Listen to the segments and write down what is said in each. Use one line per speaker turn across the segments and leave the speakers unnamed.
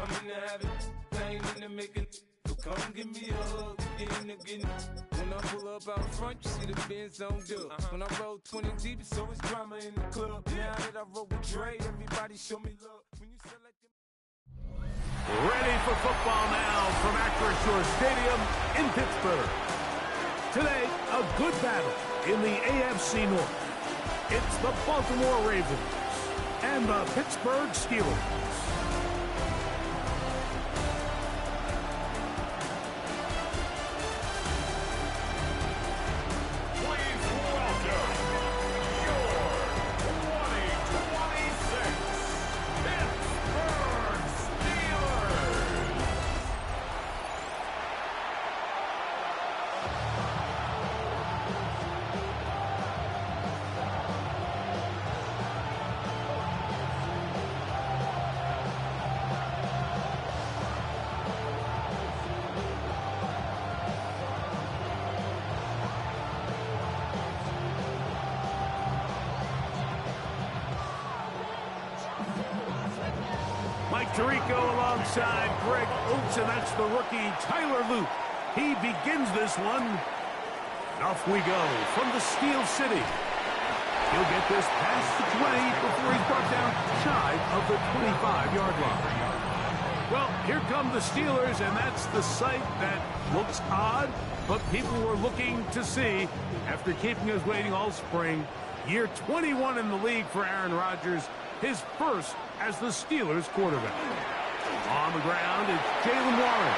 I'm in the habit, pain in the making. So come give me a hug, again. When I pull up out front, you see the Benz on dub. When I roll 20 deep, it's always drama in the club. Now that I roll with Dre, everybody show me love. When you sell like them.
Ready for football now from Acrisure Stadium in Pittsburgh. Today, a good battle in the AFC North. It's the Baltimore Ravens and the Pittsburgh Steelers. Mike Tirico alongside Greg Oates, and that's the rookie Tyler Luke. He begins this one. Off we go from the Steel City. He'll get this past the 20 before he's brought down shy of the 25-yard line. Well, here come the Steelers, and that's the sight that looks odd, but people were looking to see after keeping us waiting all spring. Year 21 in the league for Aaron Rodgers, his first as the Steelers quarterback. On the ground, it's Jaylen Warren.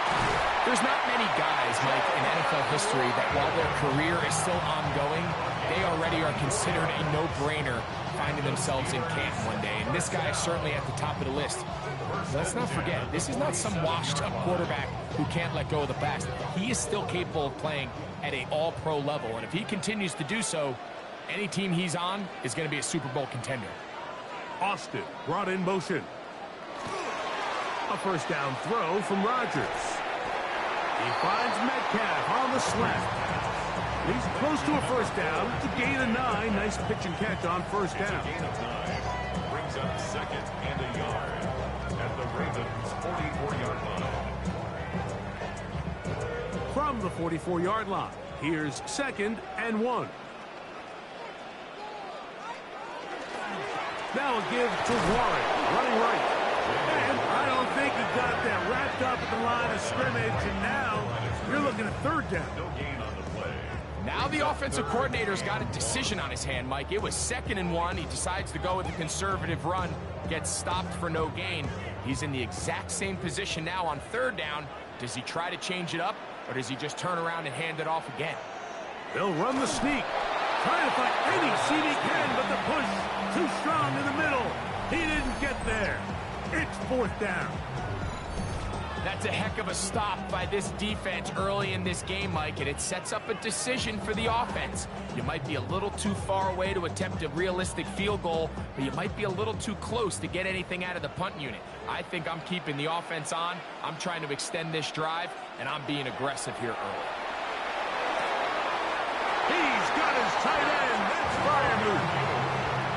There's not many guys, Mike, in NFL history that while their career is still ongoing, they already are considered a no-brainer finding themselves in camp one day. And this guy is certainly at the top of the list. Let's not forget, this is not some washed-up quarterback who can't let go of the past. He is still capable of playing at an all-pro level. And if he continues to do so, any team he's on is going to be a Super Bowl contender.
Austin brought in motion. A first down throw from Rodgers. He finds Metcalf on the slant. He's close to a first down. It's a gain of 9. Nice pitch and catch on first down.
Gain of 9 brings up 2nd and a yard at the Ravens' 44-yard line.
From the 44-yard line, here's 2nd and 1. Now a give to Warren, running right. And I don't think he got that wrapped up at the line of scrimmage, and now you're looking at 3rd down.
No gain on the play.
Now the offensive coordinator's got a decision on his hand, Mike. It was 2nd and 1. He decides to go with a conservative run, gets stopped for no gain. He's in the exact same position now on 3rd down. Does he try to change it up, or does he just turn around and hand it off again?
They'll run the sneak. Trying to find any seat he can, but the push too strong in the middle. He didn't get there. It's 4th down.
That's a heck of a stop by this defense early in this game, Mike, and it sets up a decision for the offense. You might be a little too far away to attempt a realistic field goal, but you might be a little too close to get anything out of the punt unit. I think I'm keeping the offense on. I'm trying to extend this drive, and I'm being aggressive here early.
He's got his tight end. That's Freiermuth.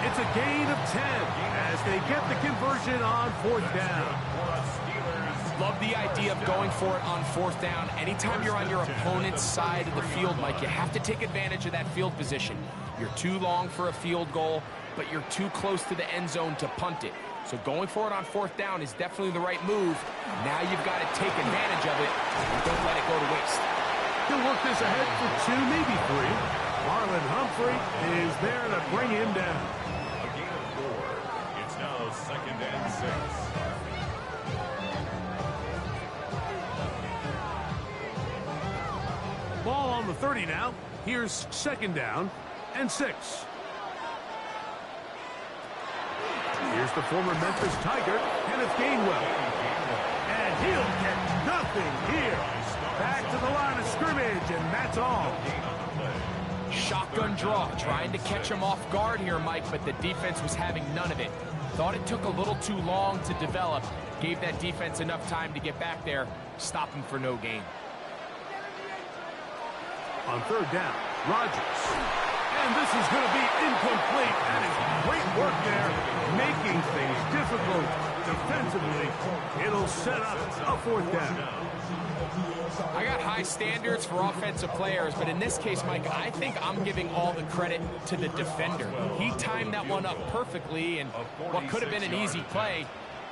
It's a gain of 10 as they get the conversion on 4th down.
Love the idea of going for it on 4th down. Anytime you're on your opponent's side of the field, Mike, you have to take advantage of that field position. You're too long for a field goal, but you're too close to the end zone to punt it. So going for it on 4th down is definitely the right move. Now you've got to take advantage of it and don't let it go to waste.
He'll work this ahead for 2, maybe 3. Marlon Humphrey is there to bring him down.
A gain of 4. It's now 2nd and 6.
Ball on the 30 now. Here's 2nd down and 6. Here's the former Memphis Tiger, Kenneth Gainwell. And he'll get nothing here. Back to the line of scrimmage, and that's all.
Shotgun draw, trying to catch him off guard here, Mike, but the defense was having none of it. Thought it took a little too long to develop. Gave that defense enough time to get back there. Stop him for no gain.
On 3rd down, Rodgers. And this is going to be incomplete. That is great work there, making things difficult defensively. It'll set up a fourth down.
I got high standards for offensive players, but in this case, Mike, I think I'm giving all the credit to the defender. He timed that one up perfectly, and what could have been an easy play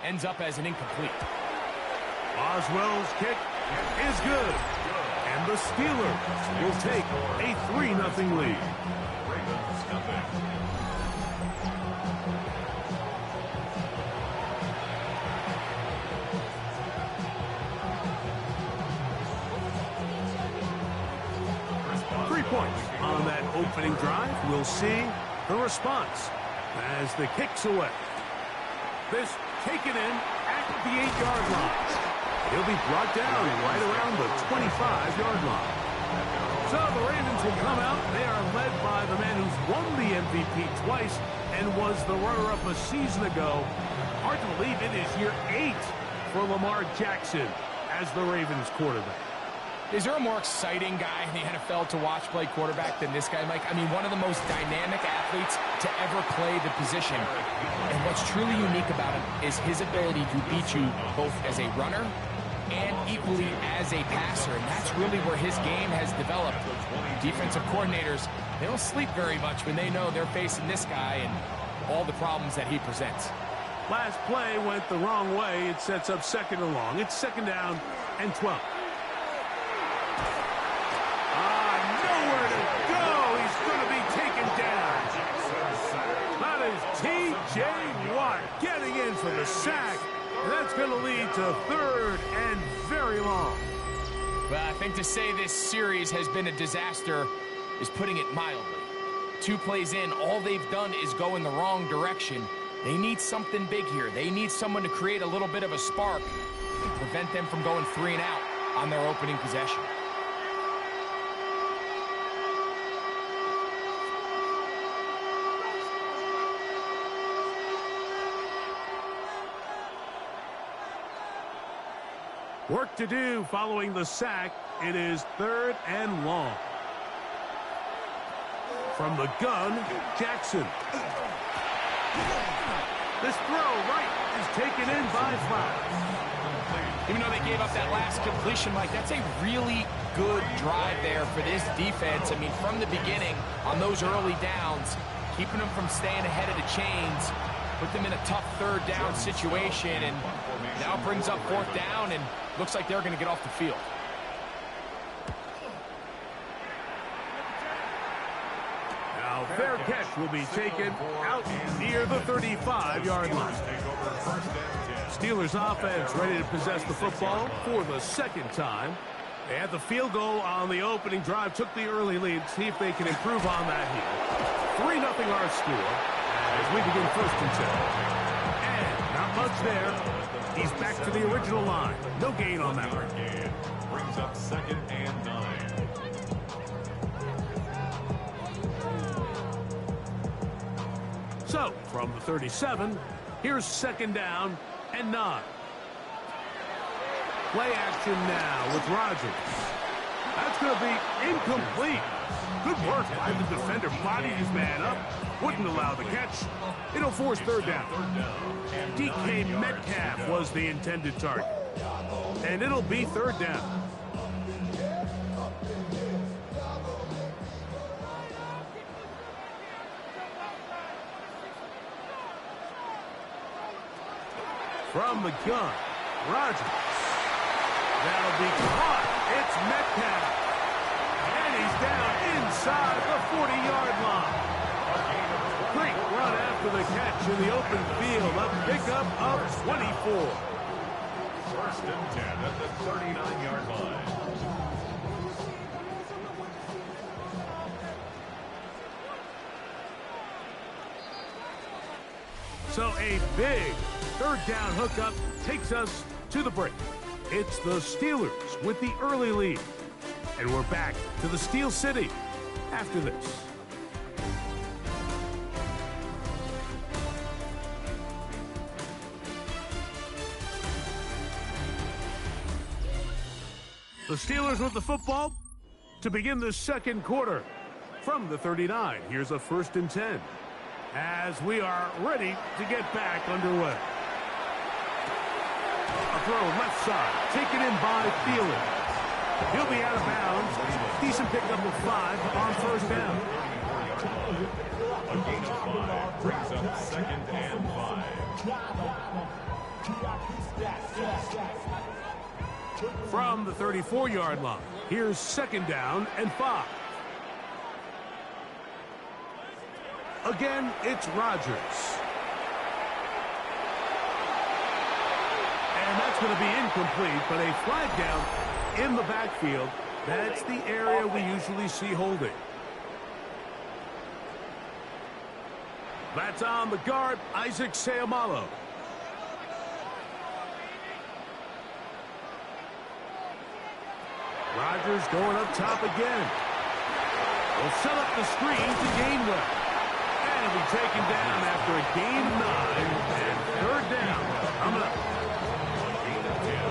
ends up as an incomplete.
Boswell's kick is good, and the Steelers will take a 3-0 lead.
Ravens nothing.
3 points on that opening drive. We'll see the response as the kick's away. This taken in at the 8-yard line. He'll be brought down right around the 25-yard line. So the Ravens will come out. They are led by the man who's won the MVP twice and was the runner-up a season ago. Hard to believe it is year 8 for Lamar Jackson as the Ravens quarterback.
Is there a more exciting guy in the NFL to watch play quarterback than this guy, Mike? I mean, one of the most dynamic athletes to ever play the position. And what's truly unique about him is his ability to beat you both as a runner and equally as a passer. And that's really where his game has developed. Defensive coordinators, they don't sleep very much when they know they're facing this guy and all the problems that he presents.
Last play went the wrong way. It sets up second and long. It's second down and 12. Nowhere to go. He's going to be taken down. That is T.J. Watt getting in for the sack. And that's going to lead to third and very long.
Well, I think to say this series has been a disaster is putting it mildly. 2 plays in, all they've done is go in the wrong direction. They need something big here. They need someone to create a little bit of a spark and prevent them from going 3 and out on their opening possession.
Work to do following the sack. It is third and long. From the gun, Jackson. This throw right is taken in by Flowers.
Even though they gave up that last completion, Mike, that's a really good drive there for this defense. I mean, from the beginning, on those early downs, keeping them from staying ahead of the chains, put them in a tough third down situation, and now brings up fourth down, and looks like they're going to get off the field.
Now, fair catch will be taken out near the 35-yard line. Steelers offense ready to possess the football for the second time. They had the field goal on the opening drive, took the early lead. See if they can improve on that here. 3-0 our score as we begin first and 10. And not much there. He's back to the original line. No gain on that one.
Brings up second and 9.
So, from the 37, here's second down and 9. Play action now with Rodgers. That's going to be incomplete. Good work by the defender. Bodied his man up. Wouldn't allow the catch. It'll force third down. DK Metcalf was the intended target. And it'll be third down. From the gun, Rodgers. That'll be caught. It's Metcalf. And he's down inside the 40-yard line. Great run after the catch in the open field. A pickup of 24.
First and 10 at the 39-yard line.
So a big third down hookup takes us to the break. It's the Steelers with the early lead. And we're back to the Steel City after this. The Steelers with the football to begin the second quarter. From the 39, here's a first and 10. As we are ready to get back underway. A throw left side, taken in by Thielen. He'll be out of bounds. Decent pickup of 5 on first down.
A gain of 5 brings up 2nd and 5.
From the 34-yard line, here's 2nd down and 5. Again, it's Rodgers. And that's going to be incomplete, but a flag down in the backfield. That's the area we usually see holding. That's on the guard, Isaac Seumalo. Rodgers going up top again. Will set up the screen to Gainwell. And he'll be taken down after a gain of 9 and 3rd down. Coming up.
Gain of 10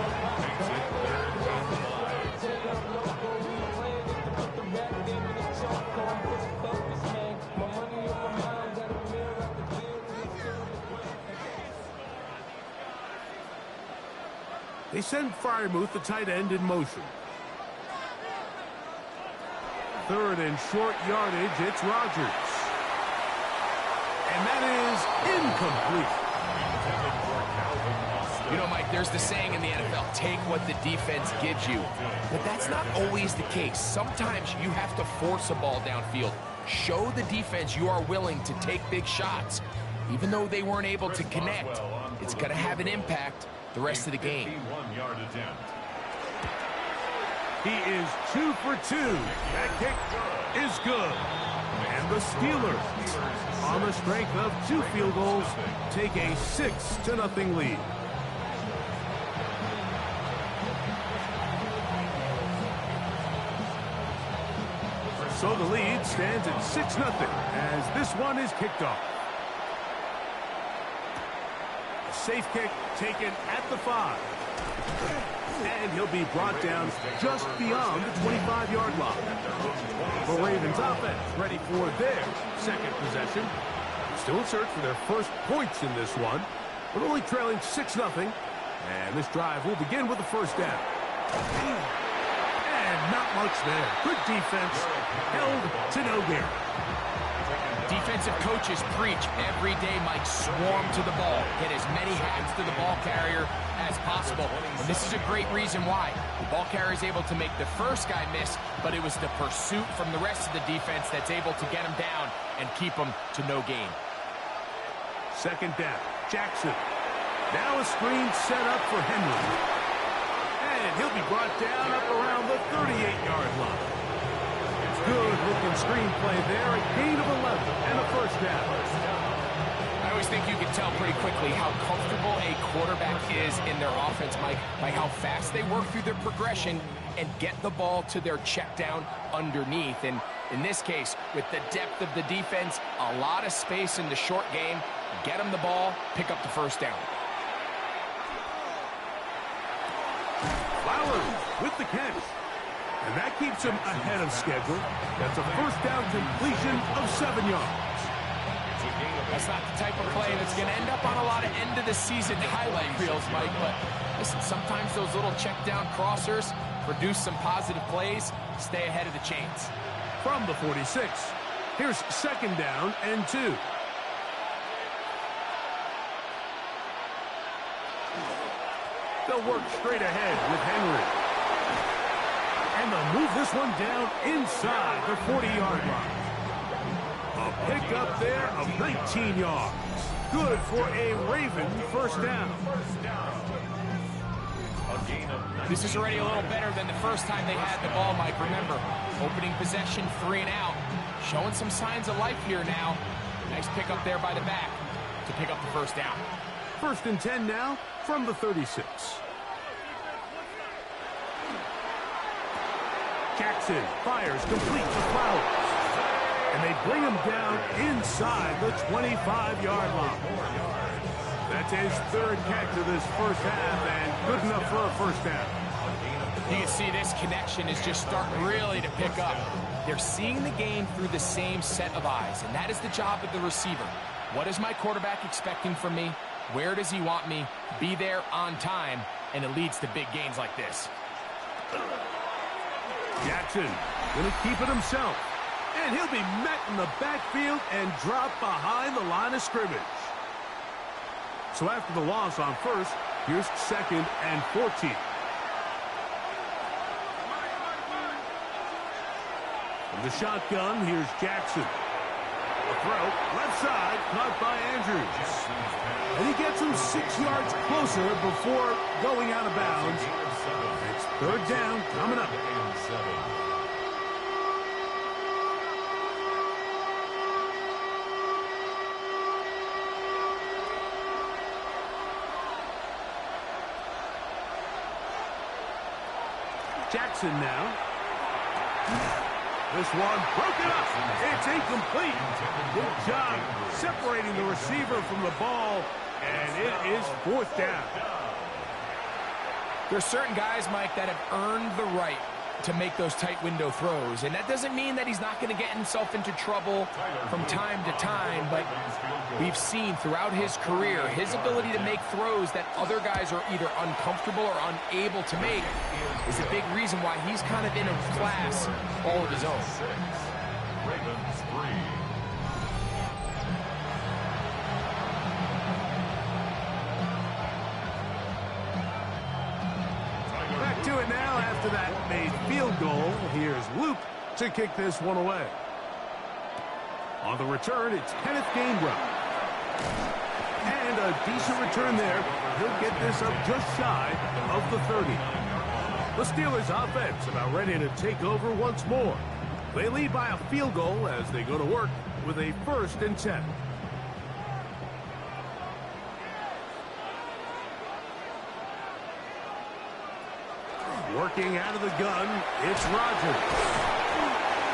makes it 3rd and 5.
They send Freiermuth, the tight end, in motion. 3rd and short yardage, it's Rodgers. And that is incomplete.
You know, Mike, there's the saying in the NFL, take what the defense gives you. But that's not always the case. Sometimes you have to force a ball downfield. Show the defense you are willing to take big shots. Even though they weren't able to connect, it's going to have an impact the rest of the game.
51-yard attempt.
He is 2 for 2. That kick is good. And the Steelers, on the strength of 2 field goals, take a 6-0 lead. So the lead stands at 6-0 as this one is kicked off. A safe kick taken at the 5. And he'll be brought down just beyond the 25-yard line. The Ravens offense ready for their 2nd possession. Still in search for their first points in this one, but only trailing 6-0. And this drive will begin with the 1st down. And not much there. Good defense, held to no gain.
Defensive coaches preach every day, Mike, swarm to the ball. Get as many hands to the ball carrier as possible. And this is a great reason why. The ball carrier is able to make the first guy miss, but it was the pursuit from the rest of the defense that's able to get him down and keep him to no gain.
2nd down, Jackson. Now a screen set up for Henry. And he'll be brought down up around the 38-yard line. Good-looking screenplay there, a gain of 11 and a 1st down.
I always think you can tell pretty quickly how comfortable a quarterback is in their offense, Mike, by how fast they work through their progression and get the ball to their check down underneath. And in this case, with the depth of the defense, a lot of space in the short game, get them the ball, pick up the 1st down.
Flowers with the catch. And that keeps him ahead of schedule. That's a 1st down completion of 7 yards.
That's not the type of play that's going to end up on a lot of end-of-the-season highlight reels, Mike. But listen, sometimes those little check-down crossers produce some positive plays. Stay ahead of the chains.
From the 46, here's 2nd down and 2. They'll work straight ahead with Henry. And they'll move this one down inside the 40-yard line. A pickup there of 19 yards. Good for a Raven 1st down.
This is already a little better than the first time they had the ball, Mike. Remember, opening possession, 3 and out. Showing some signs of life here now. Nice pickup there by the back to pick up the 1st down.
1st and 10 now from the 36. Jackson fires complete to Flowers. And they bring him down inside the 25-yard line. That's his 3rd catch of this 1st half and good enough for a 1st down.
You can see this connection is just starting really to pick up. They're seeing the game through the same set of eyes, and that is the job of the receiver. What is my quarterback expecting from me? Where does he want me? Be there on time, and it leads to big gains like this.
Jackson going to keep it himself. And he'll be met in the backfield and dropped behind the line of scrimmage. So after the loss on first, here's 2nd and 14. From the shotgun, here's Jackson. A throw, left side, caught by Andrews. And he gets him 6 yards closer before going out of bounds. It's 3rd down coming up. Jackson now. This one broken up. It's incomplete. Good job separating the receiver from the ball, and it is 4th down.
There's certain guys, Mike, that have earned the right to make those tight window throws, and that doesn't mean that he's not going to get himself into trouble from time to time, but we've seen throughout his career his ability to make throws that other guys are either uncomfortable or unable to make is a big reason why he's kind of in a class all of his own.
Ravens 3.
Back to it now after that made field goal. Here's Luke to kick this one away. On the return, it's Kenneth Gainwell. And a decent return there. He'll get this up just shy of the 30. The Steelers offense about ready to take over once more. They lead by a field goal as they go to work with a 1st and 10. Working out of the gun, it's Rodgers.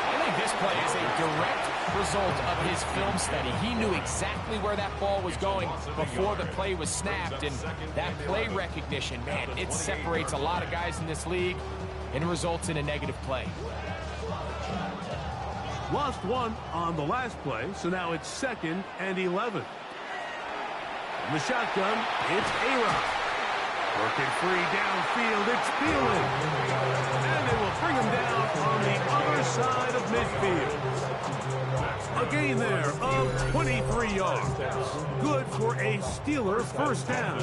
I think this play is a direct result of his film study. He knew exactly where that ball was going before the play was snapped, and that play recognition, man, it separates a lot of guys in this league and results in a negative play.
Lost one on the last play, so now it's 2nd and 11. From the shotgun, it's A-Rod. Working free downfield, it's Thielen. And they will bring him down on the other side of midfield. A gain there of 23 yards. Good for a Steeler 1st down.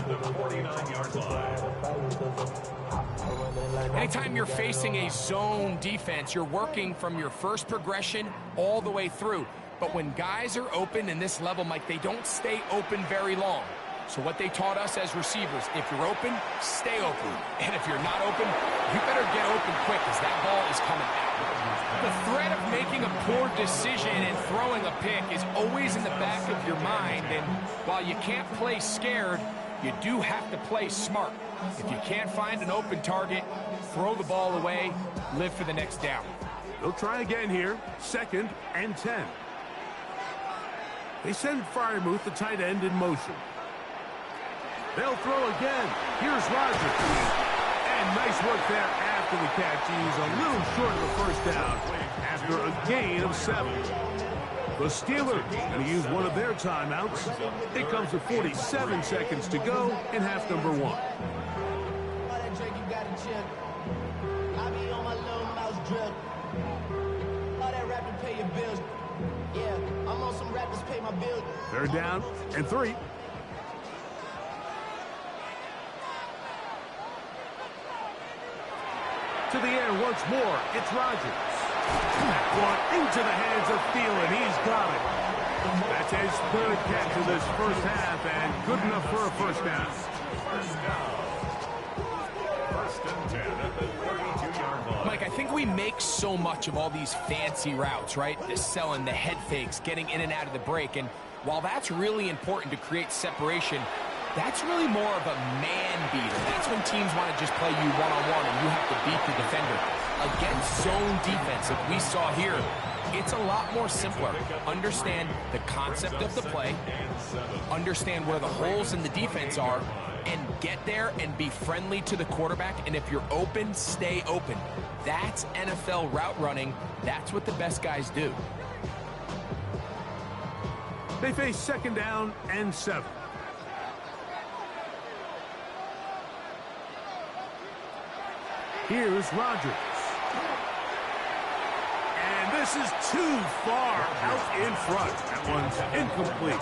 Anytime you're facing a zone defense, you're working from your first progression all the way through. But when guys are open in this level, Mike, they don't stay open very long. So what they taught us as receivers, if you're open, stay open. And if you're not open, you better get open quick because that ball is coming out. The threat of making a poor decision and throwing a pick is always in the back of your mind. And while you can't play scared, you do have to play smart. If you can't find an open target, throw the ball away, live for the next down.
They'll try again here, 2nd and 10. They send Freiermuth, the tight end, in motion. They'll throw again. Here's Rodgers. And nice work there after the catch. He's a little short of the 1st down after a gain of 7. The Steelers going to use one of their timeouts. It comes to 47 seconds to go in half number 1. They're down and 3. To the air once more, it's Rodgers. That one into the hands of Thielen. He's got it. That's his 3rd catch of this 1st half, and good enough for a 1st down.
1st and 10 at the 32-yard line.
Mike, I think we make so much of all these fancy routes, right? The selling, the head fakes, getting in and out of the break. And while that's really important to create separation, that's really more of a man beater. That's when teams want to just play you one-on-one and you have to beat the defender. Against zone defense, like we saw here, it's a lot more simpler. Understand the concept of the play, understand where the holes in the defense are, and get there and be friendly to the quarterback. And if you're open, stay open. That's NFL route running. That's what the best guys do.
They face 2nd down and 7. Here's Rodgers. And this is too far out in front. That one's incomplete.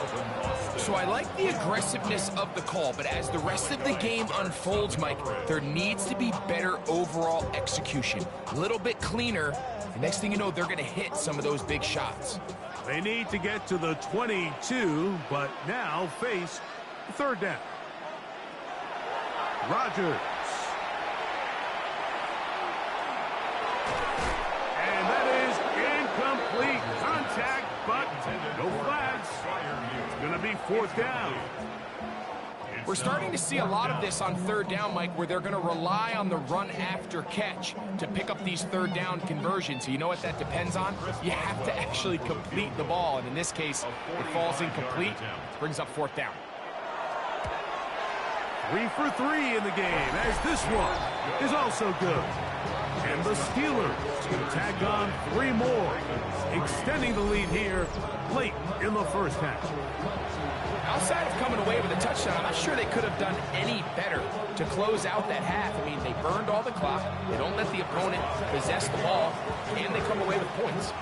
So I like the aggressiveness of the call, but as the rest of the game unfolds, Mike, there needs to be better overall execution. A little bit cleaner. The next thing you know, they're going to hit some of those big shots.
They need to get to the 22, but now face third down. Rodgers. And that is incomplete. Contact, but no flags. It's going to be fourth down.
We're starting to see a lot of this on third down, Mike, where they're going to rely on the run after catch to pick up these third down conversions. So you know what that depends on? You have to actually complete the ball. And in this case, it falls incomplete, brings up fourth down.
3 for 3 in the game, as this one is also good. And the Steelers tack on 3 more, extending the lead here late in the first half.
Outside of coming away with a touchdown, I'm not sure they could have done any better to close out that half. I mean, they burned all the clock. They don't let the opponent possess the ball, and they come away with points.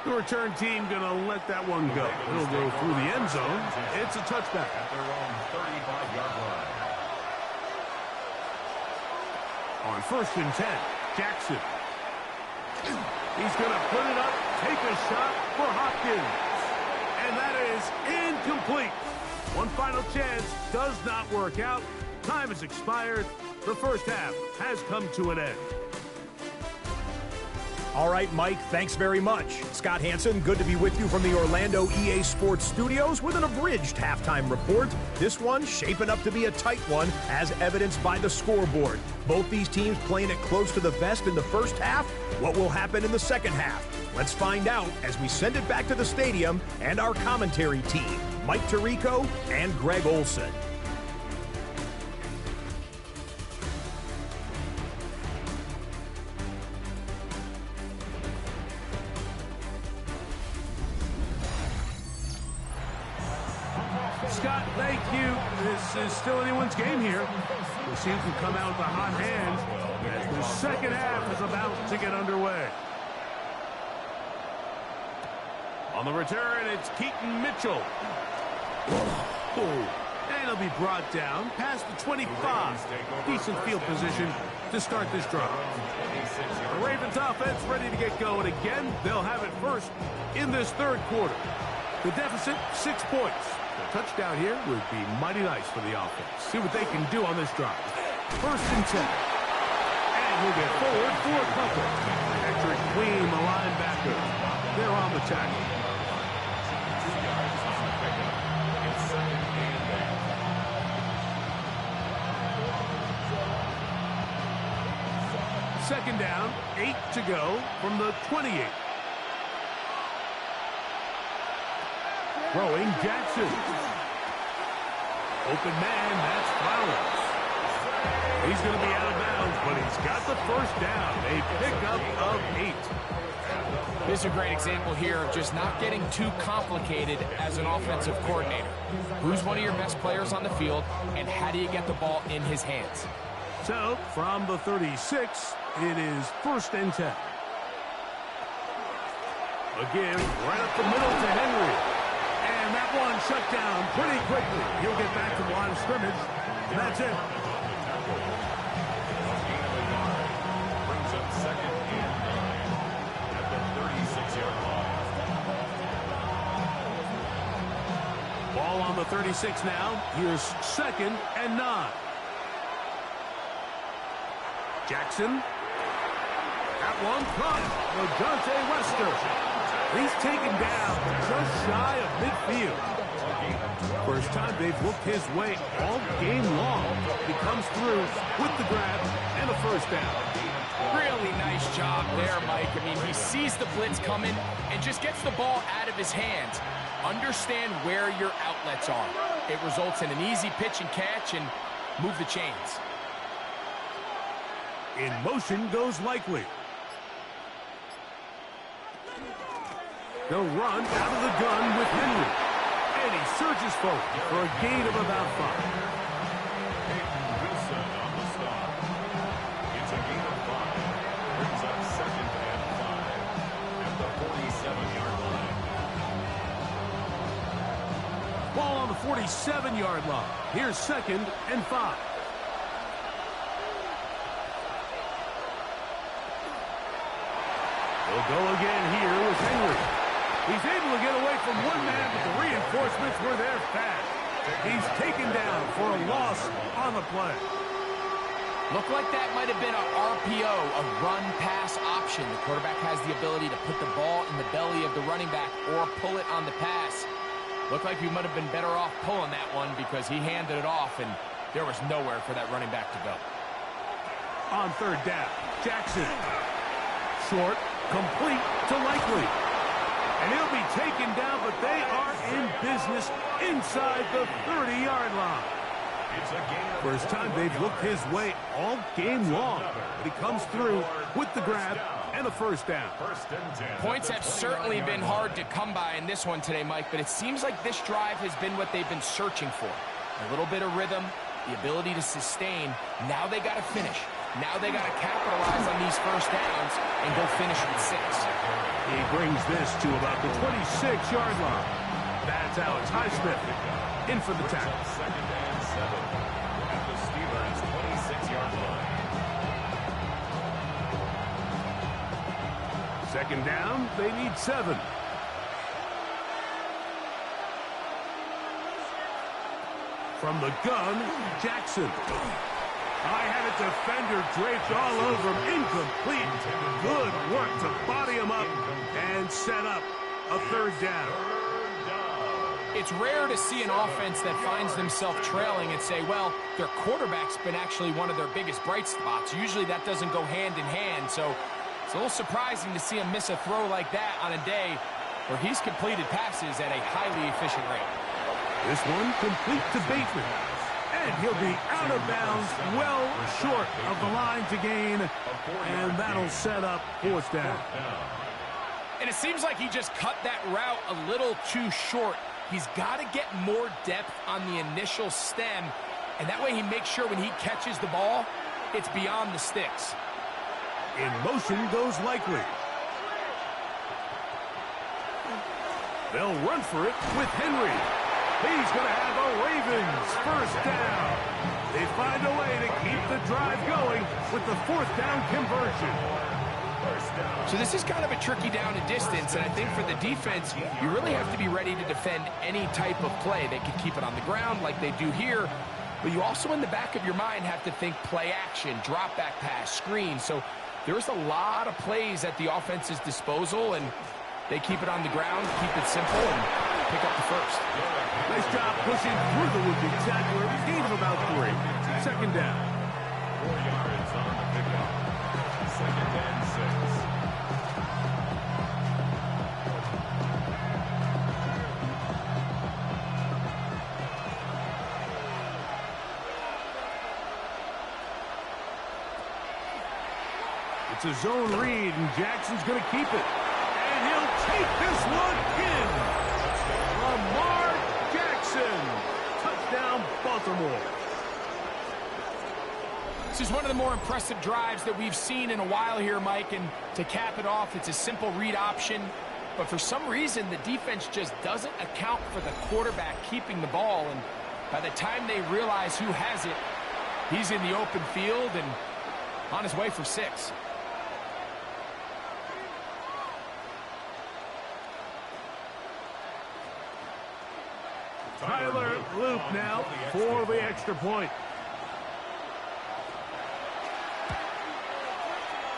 The return team going to let that one go. It'll go through the end zone. It's a touchback.
At their own 35-yard line.
On 1st and 10, Jackson. He's going to put it up, take a shot for Hopkins. And that is incomplete. One final chance does not work out. Time has expired. The first half has come to an end.
All right, Mike, thanks very much. Scott Hansen, good to be with you from the Orlando EA Sports Studios with an abridged halftime report. This one shaping up to be a tight one, as evidenced by the scoreboard. Both these teams playing it close to the vest in the first half. What will happen in the second half? Let's find out as we send it back to the stadium and our commentary team, Mike Tirico and Greg Olson.
Scott, thank you. This is still anyone's game here. We'll see who can come out with a hot hand as the second half is about to get underway. On the return, it's Keaton Mitchell. And he'll be brought down past the 25. Decent field position to start this drive. The Ravens offense ready to get going again. They'll have it first in this third quarter. The deficit, 6 points. A touchdown here would be mighty nice for the offense. See what they can do on this drive. 1st and 10. And he'll get forward for a couple. Patrick Queen, the linebacker. They're on the tackle.
2 yards on the pickup. It's 2nd and back.
Second down, 8 to go from the 28. Throwing Jackson. Open man, that's Flowers. He's going to be out of bounds, but he's got the first down. A pickup of 8.
This is a great example here of just not getting too complicated as an offensive coordinator. Who's one of your best players on the field, and how do you get the ball in his hands?
So, from the 36, it is 1st and 10. Again, right up the middle to Henry. And that one shut down pretty quickly. He'll get back to the line of scrimmage. And that's it.
Brings up 2nd and 9 at the 36-yard line.
Ball on the 36 now. Here's 2nd and 9. Jackson. That one from Dante Wester. He's taken down just shy of midfield. First time they've looked his way all game long. He comes through with the grab and a first down.
Really nice job there, Mike. I mean, he sees the blitz coming and just gets the ball out of his hands. Understand where your outlets are. It results in an easy pitch and catch and move the chains.
In motion goes Likely. They'll run out of the gun with Henry. And he surges forward for a gain of about 5. 47-yard line. Here's 2nd and 5. They'll go again here with Henry. He's able to get away from one man, but the reinforcements were there fast. He's taken down for a loss on the play.
Looked like that might have been a RPO, a run-pass option. The quarterback has the ability to put the ball in the belly of the running back or pull it on the pass. Looked like he might have been better off pulling that one because he handed it off, and there was nowhere for that running back to go.
On 3rd down, Jackson. Short, complete to Likely. And he'll be taken down, but they are in business inside the 30-yard line. First time they've looked his way all game long. But he comes through with the grab and a 1st down.
Points have certainly been hard to come by in this one today, Mike, but it seems like this drive has been what they've been searching for. A little bit of rhythm, the ability to sustain. Now they got to finish. Now they got to capitalize on these 1st downs and go finish with 6.
He brings this to about the 26-yard line. That's Alex Highsmith in for the tackle.
2nd and 7 at the Steelers' 26-yard line.
2nd down, they need 7. From the gun, Jackson. I had a defender draped all over him. Incomplete. Good work to body him up and set up a 3rd down.
It's rare to see an offense that finds themselves trailing and say, well, their quarterback's been actually one of their biggest bright spots. Usually that doesn't go hand in hand, so it's a little surprising to see him miss a throw like that on a day where he's completed passes at a highly efficient rate.
This one complete to Bateman. And he'll be out of bounds, well short of the line to gain, and that'll set up 4th down.
And it seems like he just cut that route a little too short. He's got to get more depth on the initial stem, and that way he makes sure when he catches the ball, it's beyond the sticks.
In motion goes Likely. They'll run for it with Henry. He's going to have a Ravens 1st down. They find a way to keep the drive going with the 4th down conversion.
So this is kind of a tricky down and distance, and I think for the defense, you really have to be ready to defend any type of play. They can keep it on the ground like they do here, but you also in the back of your mind have to think play action, drop back pass, screen. So there's a lot of plays at the offense's disposal, and they keep it on the ground, keep it simple, and pick up the 1st.
Nice job pushing through the would-be tackler. Gain of about 3. 2nd down.
4 yards on the pickup. 2nd and 6.
It's a zone read, and Jackson's going to keep it. And he'll take this one in. Lamar Jackson. Touchdown, Baltimore.
This is one of the more impressive drives that we've seen in a while here, Mike, and to cap it off, it's a simple read option, but for some reason, the defense just doesn't account for the quarterback keeping the ball, and by the time they realize who has it, he's in the open field and on his way for 6.
Tyler Loop now for the extra point.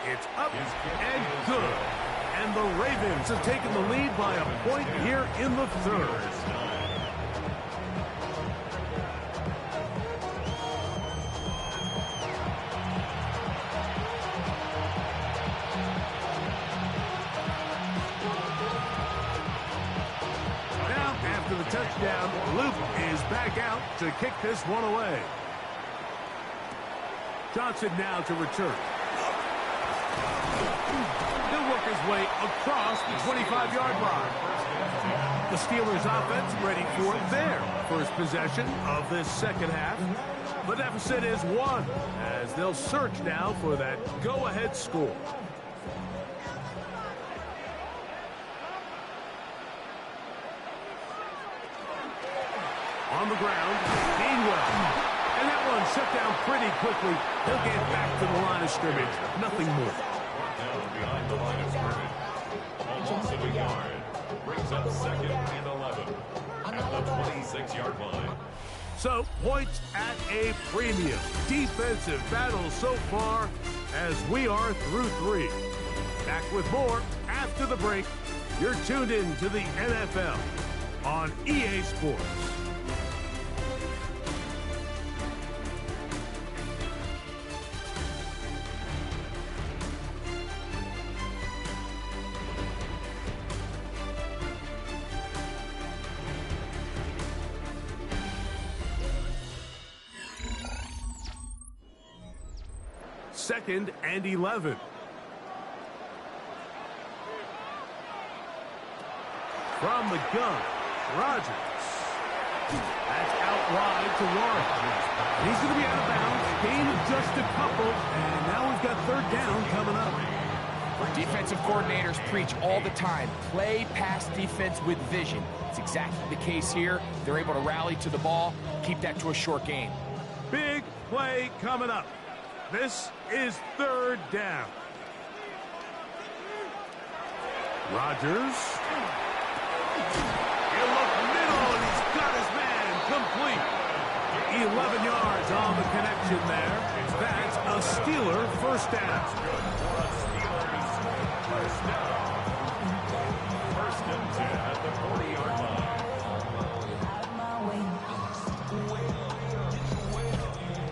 It's up and good. And the Ravens have taken the lead by a point here in the 3rd. Touchdown. Luke is back out to kick this one away. Johnson now to return. He'll work his way across the 25-yard line. The Steelers offense ready for their first possession of this 2nd half. The deficit is 1 as they'll search now for that go-ahead score. On the ground, Gainwell. And that one shut down pretty quickly. He'll get back to the line of scrimmage. Nothing more.
Down behind the line of scrimmage. Almost a yard. Brings up 2nd and 11. At the 26-yard line.
So, points at a premium. Defensive battle so far as we are through 3. Back with more after the break. You're tuned in to the NFL on EA Sports. Second and 11. From the gun, Rodgers. That's out wide to Warren. He's going to be out of bounds. Gain of just a couple. And now we've got 3rd down coming up.
Defensive coordinators preach all the time, play pass defense with vision. It's exactly the case here. They're able to rally to the ball, keep that to a short game.
Big play coming up. This is 3rd down. Rodgers. He'll look middle, and he's got his man complete. 11 yards on the connection there. That's a Steeler 1st down.
First and 10 at the 40-yard line.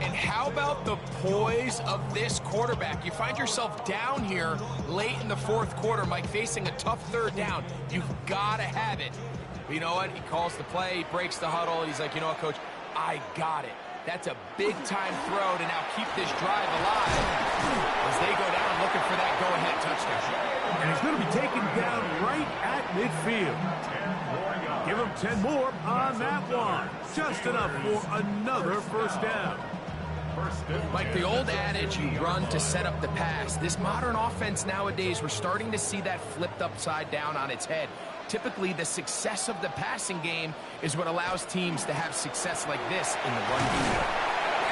And how about the poise of this quarterback? You find yourself down here late in the 4th quarter, Mike, facing a tough 3rd down. You've got to have it. But you know what? He calls the play, he breaks the huddle. He's like, you know what, Coach? I got it. That's a big-time throw to now keep this drive alive as they go down looking for that go-ahead touchdown.
And he's going to be taken down right at midfield. Give him 10 more on that one. Just enough for another 1st down.
Like the old adage, you run to set up the pass. This modern offense nowadays, we're starting to see that flipped upside down on its head. Typically, the success of the passing game is what allows teams to have success like this in the run game.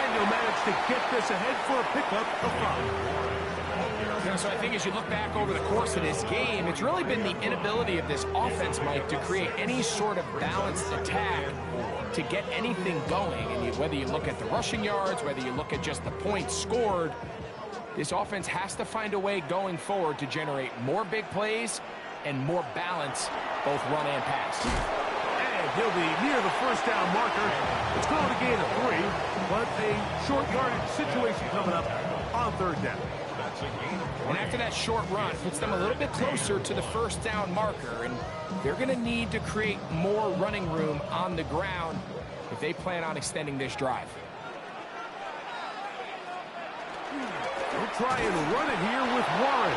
And he'll manage to get this ahead for a pickup of 5.
You know, so I think as you look back over the course of this game, it's really been the inability of this offense, Mike, to create any sort of balanced attack to get anything going. And whether you look at the rushing yards, whether you look at just the points scored, this offense has to find a way going forward to generate more big plays and more balance, both run and pass.
And he'll be near the 1st down marker. It's going to gain a 3, but a short yardage situation coming up on 3rd down.
And after that short run, puts them a little bit closer to the 1st down marker, and they're going to need to create more running room on the ground if they plan on extending this drive.
We'll try and run it here with Warren.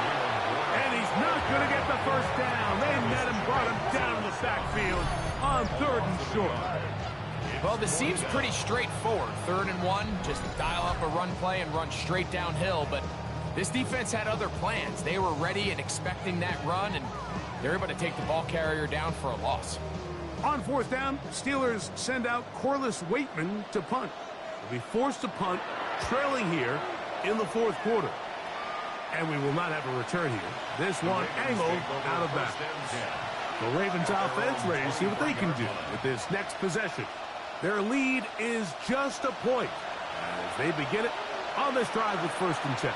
And he's not going to get the 1st down. They met him, brought him down to the backfield on 3rd and short.
Well, this seems pretty straightforward. 3rd and 1, just dial up a run play and run straight downhill. But this defense had other plans. They were ready and expecting that run, and they're able to take the ball carrier down for a loss.
On 4th down, Steelers send out Corliss Waitman to punt. They'll be forced to punt, trailing here in the 4th quarter. And we will not have a return here. This one angled out of bounds. The Ravens offense ready to see what they can do with this next possession. Their lead is just a point as they begin it on this drive with 1st and 10.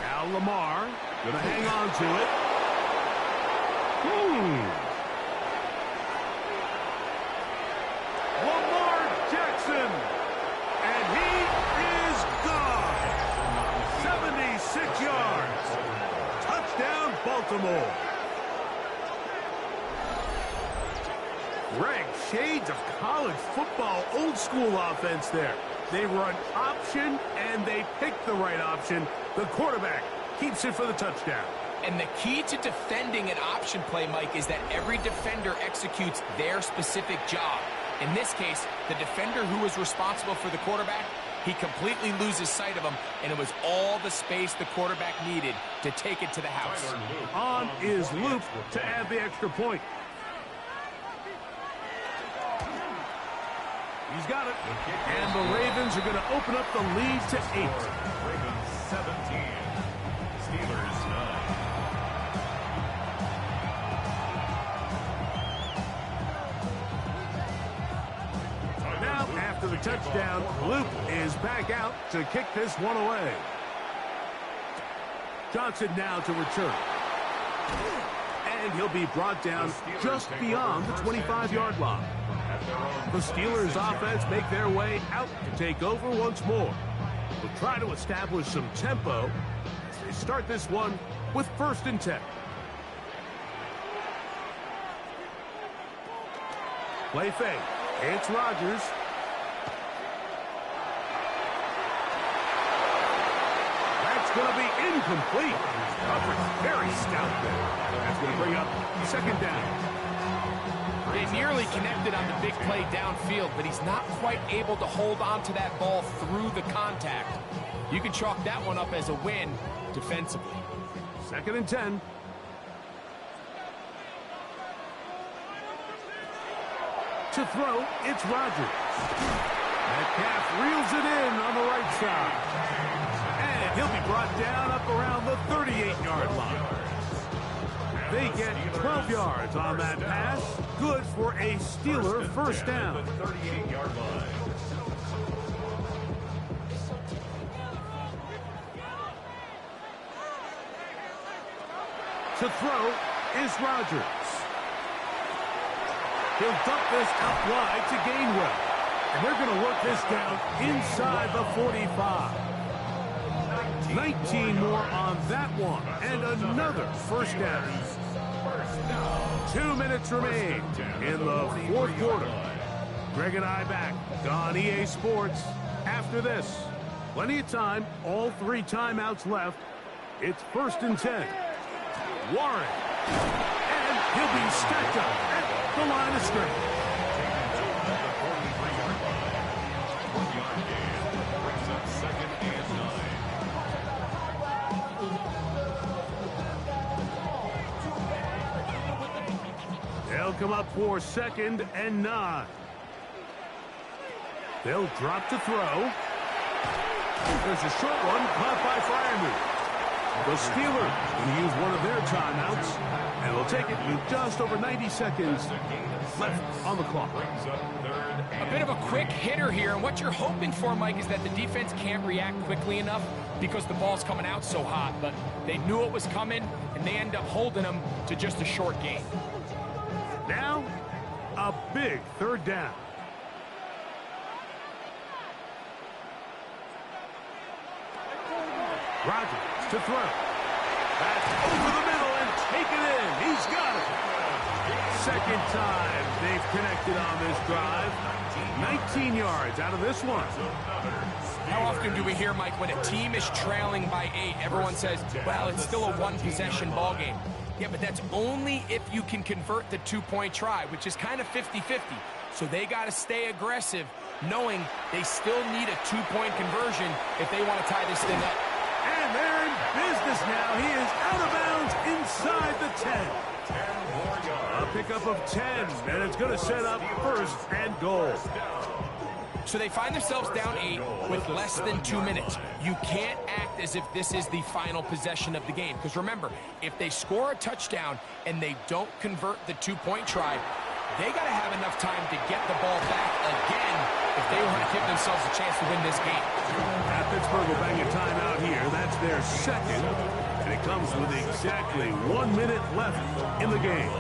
Now Lamar going to hang on to it. Lamar Jackson. And he is gone. 76 yards. Touchdown, Baltimore. Greg, shades of college football, old school offense there. They run option, and they pick the right option. The quarterback keeps it for the touchdown.
And the key to defending an option play, Mike, is that every defender executes their specific job. In this case, the defender who was responsible for the quarterback, he completely loses sight of him, and it was all the space the quarterback needed to take it to the house.
On is Luke to add the extra point. got it. And the Ravens are going to open up the lead to 8.
Ravens 17. Steelers 9.
Now, after the touchdown, Luke is back out to kick this one away. Johnson now to return. And he'll be brought down just beyond the 25-yard line. The Steelers offense make their way out to take over once more. We'll try to establish some tempo as they start this one with 1st and 10. Play fake. It's Rodgers. That's going to be incomplete. Coverage very stout there. That's going to bring up 2nd down.
They nearly connected on the big play downfield, but he's not quite able to hold on to that ball through the contact. You can chalk that one up as a win defensively.
2nd and 10. To throw, it's Rodgers. Metcalf reels it in on the right side. And he'll be brought down up around the 38-yard line. They get 12 yards on that pass. Good for a Steeler 1st down.
38-yard line.
To throw is Rodgers. He'll dump this out wide to Gainwell. And they're going to work this down inside the 45. 19 more on that one. And another 1st down. 2 minutes remain in the 4th quarter. Greg and I back on EA Sports after this. Plenty of time. All 3 timeouts left. It's 1st and 10. Warren. And he'll be stacked up at the line of scrimmage.
Brings up 2nd and 9.
They'll come up for 2nd and 9. They'll drop to throw. There's a short one caught by Freiermuth. The Steelers going to use one of their timeouts, and they'll take it with just over 90 seconds left on the clock.
A bit of a quick hitter here, and what you're hoping for, Mike, is that the defense can't react quickly enough because the ball's coming out so hot, but they knew it was coming, and they end up holding them to just a short gain.
Now, a big 3rd down. Rodgers to throw. That's over the middle and taken in. He's got it. 2nd time they've connected on this drive. 19 yards out of this one.
How often do we hear, Mike, when a team is trailing by 8, everyone says, well, it's still a 1-possession ball game. Yeah, but that's only if you can convert the 2-point try, which is kind of 50-50. So they got to stay aggressive, knowing they still need a 2-point conversion if they want to tie this thing up.
And they're in business now. He is out of bounds inside the 10.
10 more yards.
A pickup of 10, and it's going to set up 1st and goal.
So they find themselves down 8 with less than 2 minutes. You can't act as if this is the final possession of the game. Because remember, if they score a touchdown and they don't convert the 2-point try, they got to have enough time to get the ball back again if they want to give themselves a chance to win this game.
Pittsburgh will bang a timeout here. That's their 2nd, and it comes with exactly 1 minute left in the game.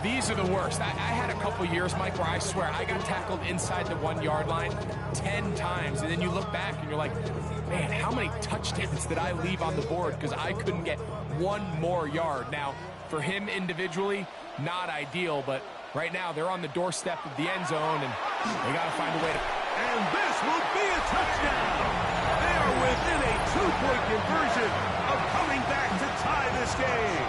These are the worst. I had a couple years, Mike, where I swear I got tackled inside the 1-yard line 10 times, and then you look back and you're like, man, how many touchdowns did I leave on the board because I couldn't get 1 more yard? Now, for him individually, not ideal, but right now they're on the doorstep of the end zone, and they got to find a way to...
And this will be a touchdown! They are within a 2-point conversion of coming back to tie this game.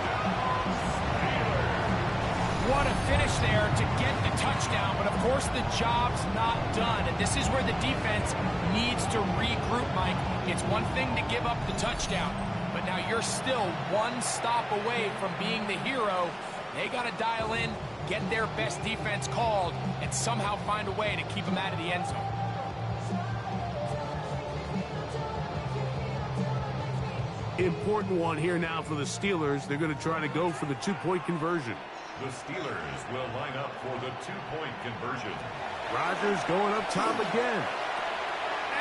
What a finish there to get the touchdown, but of course the job's not done, and this is where the defense needs to regroup, Mike. It's one thing to give up the touchdown, but now you're still 1 stop away from being the hero. They got to dial in get their best defense called, and somehow find a way to keep them out of the end zone.
Important one here now for the Steelers. They're going to try to go for the two-point conversion.
The Steelers will line up for the two-point conversion.
Rodgers going up top again.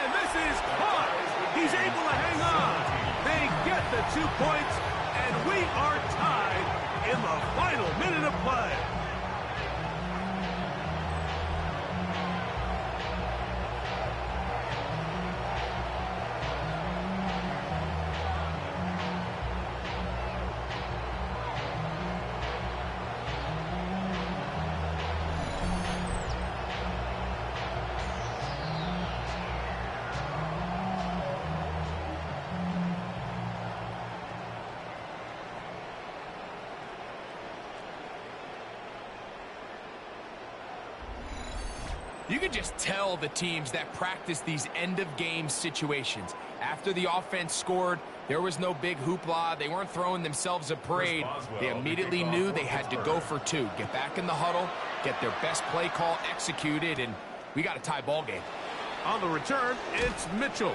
And this is caught. He's able to hang on. They get the 2 points, and we are tied in the final minute of play.
You can just tell the teams that practice these end-of-game situations. After the offense scored, there was no big hoopla. They weren't throwing themselves a parade. They immediately knew they had to go for two. Get back in the huddle, get their best play call executed, and we got a tie ball game.
On the return, it's Mitchell.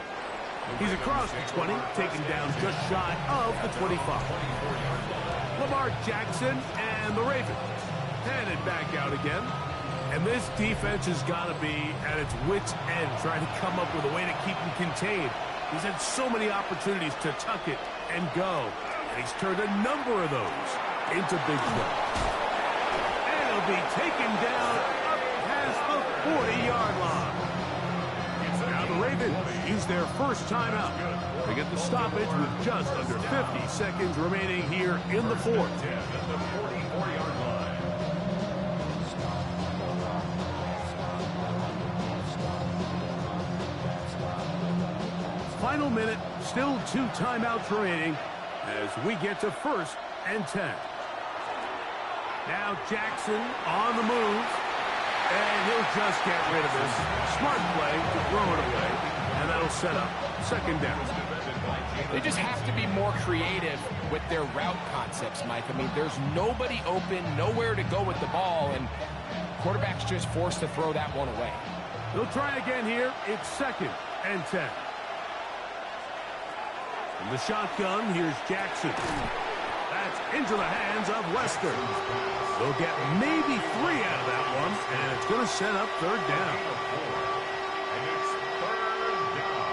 He's across the 20, taken down just shy of the 25. Lamar Jackson and the Ravens headed back out again. And this defense has got to be at its wits' end, trying to come up with a way to keep him contained. He's had so many opportunities to tuck it and go, and he's turned a number of those into big plays. And he'll be taken down up past the 40-yard line. Now the Ravens use their first timeout. They get the stoppage with just under 50 seconds remaining here in the fourth.
At the 44-yard line.
Final minute, still 2 timeouts remaining as we get to 1st and 10. Now Jackson on the move, and he'll just get rid of this. Smart play to throw it away, and that'll set up 2nd down.
They just have to be more creative with their route concepts, Mike. I mean, there's nobody open, nowhere to go with the ball, and quarterback's just forced to throw that one away.
They'll try again here. It's 2nd and 10. In the shotgun, here's Jackson. That's into the hands of Wester. They'll get maybe 3 out of that one, and it's going to set up 3rd down.
And it's 3rd down.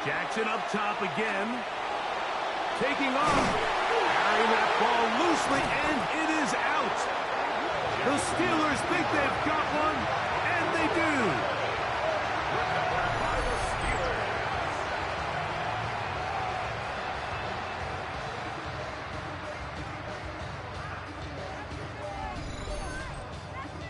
Jackson up top again. Taking off. Carrying that ball loosely, and it is out. The Steelers think they've got one, and they do.
By the Steelers.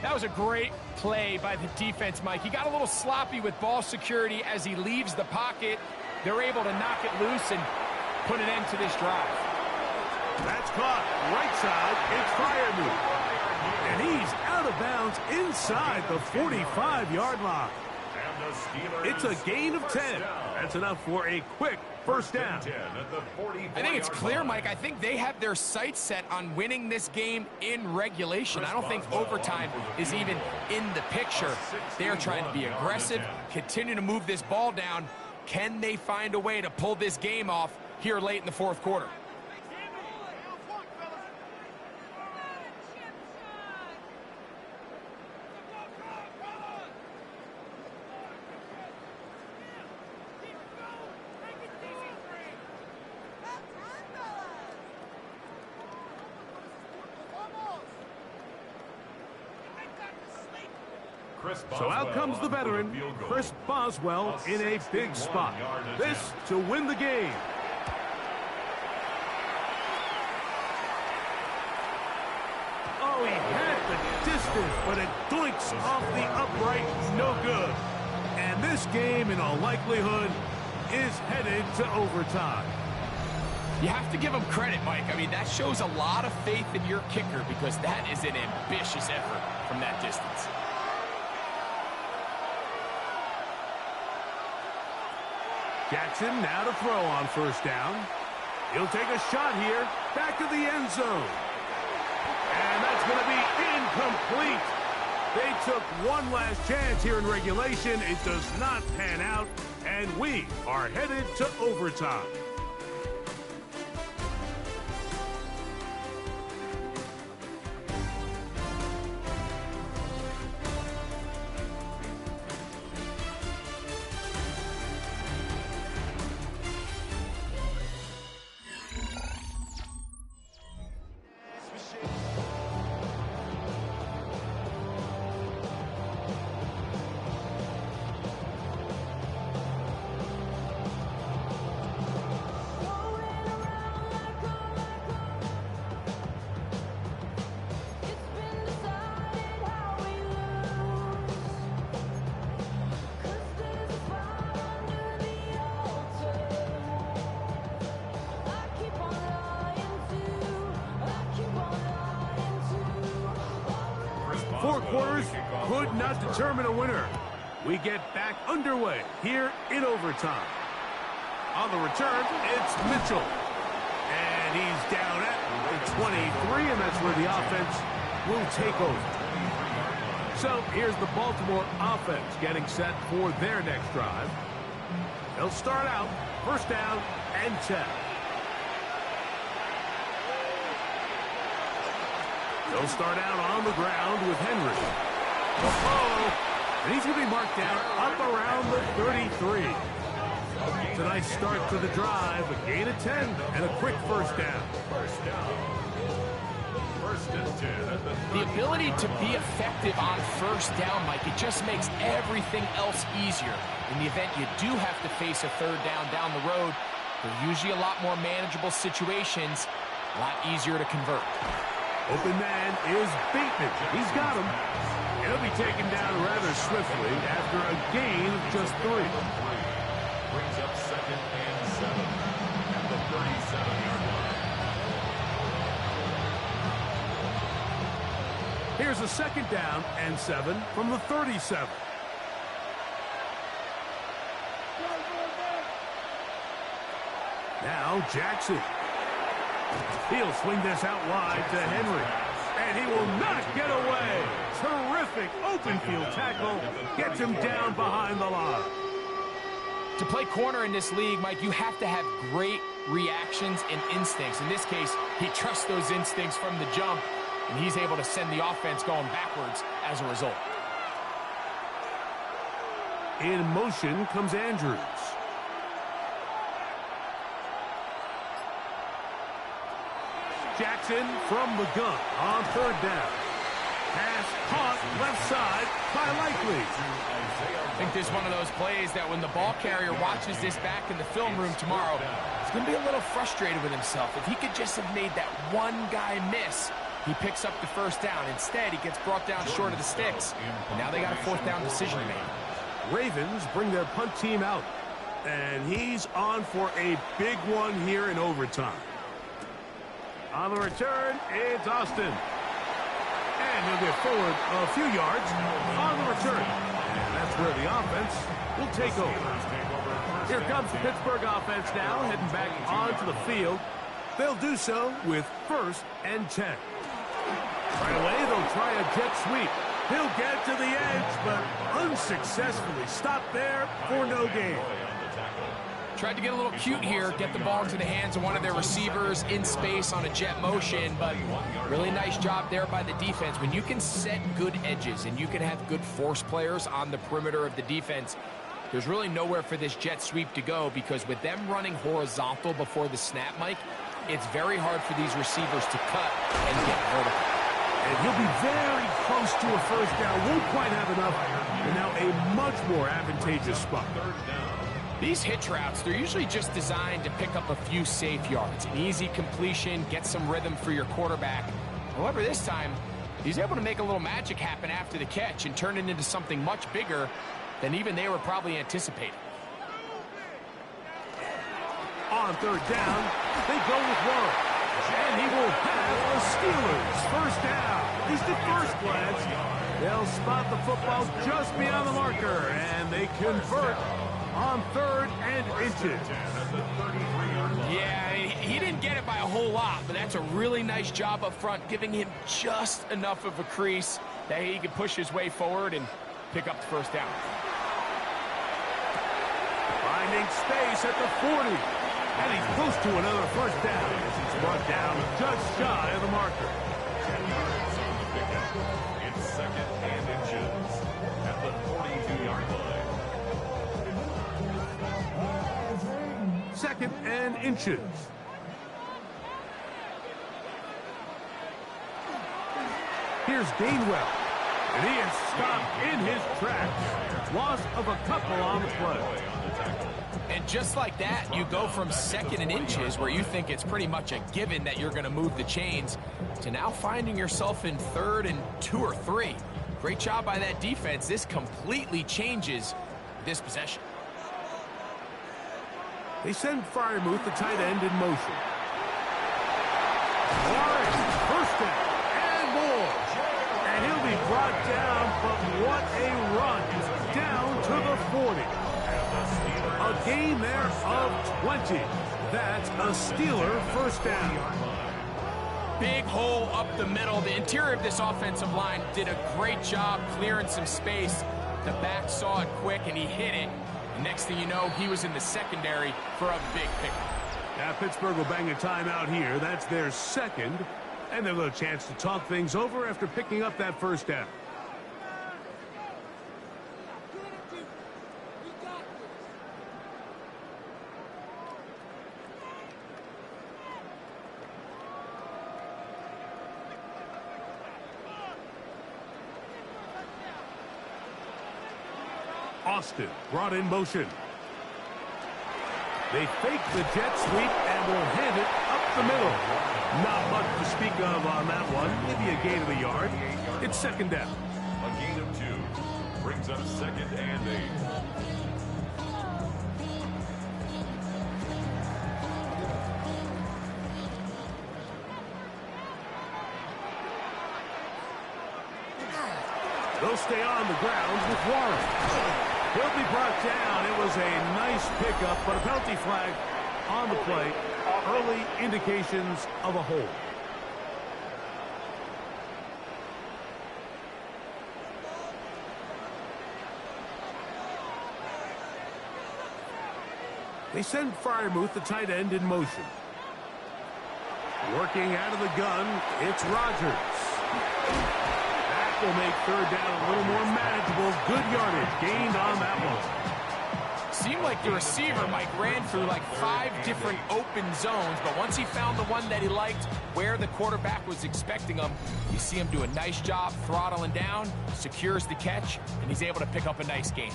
That was a great play by the defense, Mike. He got a little sloppy with ball security as he leaves the pocket. They're able to knock it loose and put an end to this drive.
That's caught. Right side, it's Firemove. And he's out of bounds inside the 45-yard line.
And the Steelers.
It's a gain of 10. That's enough for a quick 1st down.
10 at the 44-yard
I think it's clear,
line.
Mike. I think they have their sights set on winning this game in regulation. I don't think overtime is even in the picture. They are trying to be aggressive, continue to move this ball down. Can they find a way to pull this game off here late in the 4th quarter?
So out comes the veteran, Chris Boswell, in a big spot. This to win the game. Oh, he had the distance, but it doinks off the upright, no good. And this game, in all likelihood, is headed to overtime.
You have to give him credit, Mike. I mean, that shows a lot of faith in your kicker because that is an ambitious effort from that distance.
Jackson now to throw on first down. He'll take a shot here. Back to the end zone. And that's going to be incomplete. They took one last chance here in regulation. It does not pan out. And we are headed to overtime. Four quarters could not determine a winner. We get back underway here in overtime. On the return, it's Mitchell. And he's down at the 23, and that's where the offense will take over. So here's the Baltimore offense getting set for their next drive. They'll start out first down and 10. They'll start out on the ground with Henry. And he's going to be marked down up around the 33. It's a nice start to the drive, a gain of 10, and a quick first down.
The ability to be effective on first down, Mike, it just makes everything else easier. In the event you do have to face a third down the road, they're usually a lot more manageable situations, a lot easier to convert.
Open man is Bateman. He's got him. He'll be taken down rather swiftly after a gain of just 3.
Brings up 2nd and 7 at the 37-yard line.
Here's a 2nd down and 7 from the 37. Now Jackson. He'll swing this out wide to Henry. And he will not get away. Terrific open field tackle. Gets him down behind the line.
To play corner in this league, Mike, you have to have great reactions and instincts. In this case, he trusts those instincts from the jump, and he's able to send the offense going backwards as a result.
In motion comes Andrews. Jackson from the gun on third down. Pass caught left side by Likely.
I think this is one of those plays that when the ball carrier watches this back in the film room tomorrow, he's going to be a little frustrated with himself. If he could just have made that one guy miss, he picks up the first down. Instead, he gets brought down short of the sticks. And now they got a fourth down decision to make.
Ravens bring their punt team out. And he's on for a big one here in overtime. On the return, it's Austin. And he'll get forward a few yards on the return. And that's where the offense will take over. Here comes the Pittsburgh offense now, heading back onto the field. They'll do so with 1st and 10. Right away, they'll try a jet sweep. He'll get to the edge, but unsuccessfully stopped there for no gain.
Tried to get a little cute here, get the ball into the hands of one of their receivers in space on a jet motion, but really nice job there by the defense. When you can set good edges and you can have good force players on the perimeter of the defense, there's really nowhere for this jet sweep to go, because with them running horizontal before the snap, Mike, it's very hard for these receivers to cut and get vertical.
And he'll be very close to a first down. Won't quite have enough. And now a much more advantageous spot.
These hitch routes, they're usually just designed to pick up a few safe yards. An easy completion, get some rhythm for your quarterback. However, this time, he's able to make a little magic happen after the catch and turn it into something much bigger than even they were probably anticipating.
On third down, they go with Warren. And he will have the Steelers first down. At least at first glance. They'll spot the football just beyond the marker, and they convert on 3rd and inches.
Yeah, he didn't get it by a whole lot, but that's a really nice job up front, giving him just enough of a crease that he can push his way forward and pick up the first down.
Finding space at the 40. And he's close to another first down as he's brought down just shy of the marker.
10 yards on the pickup. It's 2nd and inches at the 42-yard line.
2nd and inches. Here's Gainwell. And he is stopped in his tracks. Loss of a couple on the play.
And just like that, you go from 2nd and inches, where you think it's pretty much a given that you're going to move the chains, to now finding yourself in 3rd and 2 or 3. Great job by that defense. This completely changes this possession.
They send Freiermuth, the tight end, in motion. Warren, first down, and more. And he'll be brought down, but what a run. Down to the 40. A gain there of 20. That's a Steeler first down.
Big hole up the middle. The interior of this offensive line did a great job clearing some space. The back saw it quick, and he hit it. And next thing you know, he was in the secondary for a big pickup.
Now Pittsburgh will bang a timeout here. That's their second. And they'll have a chance to talk things over after picking up that first down. Austin brought in motion. They fake the jet sweep and will hand it up the middle. Not much to speak of on that one. Maybe a gain of a yard. It's second down.
A gain of 2 brings up 2nd and 8.
They'll stay on the ground with Warren. He'll be brought down. It was a nice pickup, but a penalty flag on the play. Early indications of a hold. They send Freiermuth, the tight end, in motion. Working out of the gun, it's Rodgers. That will make 3rd down a little more manageable. Good yardage gained on that one.
Seemed like the receiver, Mike, ran through like 5 different open zones, but once he found the one that he liked, where the quarterback was expecting him, you see him do a nice job throttling down, secures the catch, and he's able to pick up a nice gain.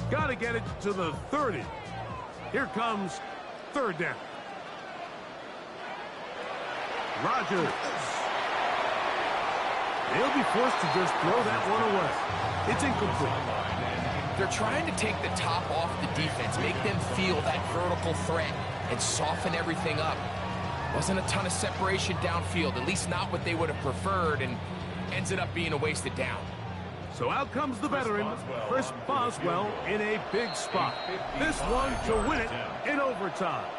Got to get it to the 30. Here comes 3rd down. Rodgers. They'll be forced to just throw that one away. It's incomplete.
They're trying to take the top off the defense, make them feel that vertical threat, and soften everything up. Wasn't a ton of separation downfield, at least not what they would have preferred, and ends up being a wasted down.
So out comes the veteran, Chris Boswell, in a big spot. This one to win it in overtime.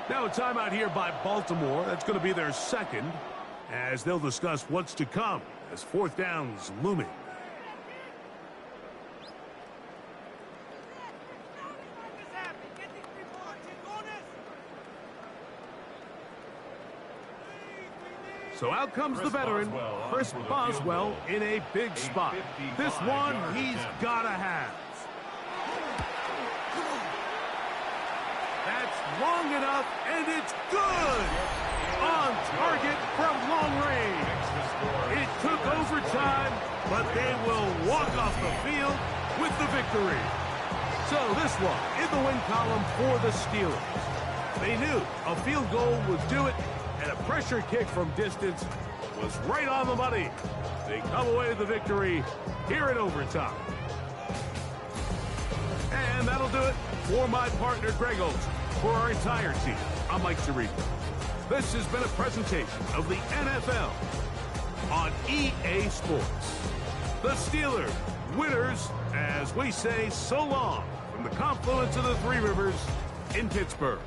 Now a timeout here by Baltimore. That's going to be their second, as they'll discuss what's to come as 4th down's looming. So out comes the veteran, Chris Boswell, in a big spot. This one he's got to have. That's long enough, and it's good! On target from long range. It took overtime, but they will walk off the field with the victory. So this one in the win column for the Steelers. They knew a field goal would do it, and a pressure kick from distance was right on the money. They come away with the victory here in overtime. And that'll do it for my partner, Greg Olson. For our entire team, I'm Mike Tirico. This has been a presentation of the NFL on EA Sports. The Steelers, winners, as we say so long from the confluence of the Three Rivers in Pittsburgh.